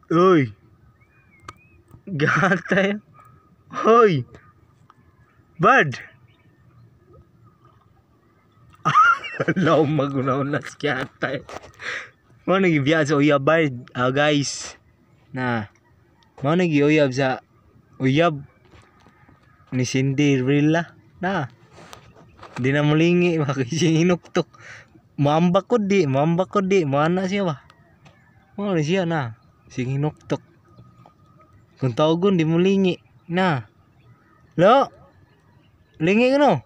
Uy. Gatay. Hoy. Bad. Law magunaw na gatay. Mo nagibiya sa uyab bad, guys. Na. Mo nagiyuyab sa uyab ni Cinderella. Na. Di na mulingi makising inuktok. Mambak ko di, mana siya ba? Mo na siya na. Sing inuktok. Kung tawgon di mulingi. Na. Lo. Lingi no.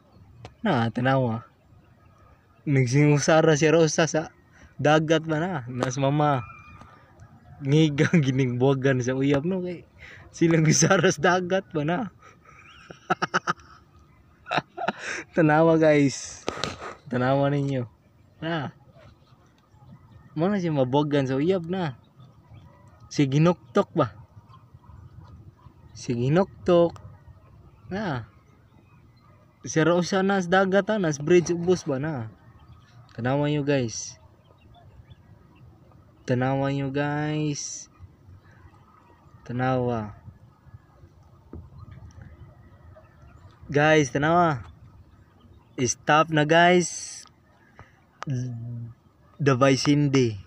Na tanawa. Nagsingusara siya rosa sa dagat ba na. Nas mama. Ngigang ginigbuwagan sa uyab no kay silang gisaras dagat ba na. Tanawa guys. Tanawa ninyo. Na. Mo na siya mabuwagan sa uyab na. Si ginuktok ba? Si ginuktok. Na. Si Rosa nas dagat nas bridge ubos ba na. Tanawa nyo guys. Tanawa nyo guys. Tanawa. Guys, tanawa. Stop na guys. The Vicinde.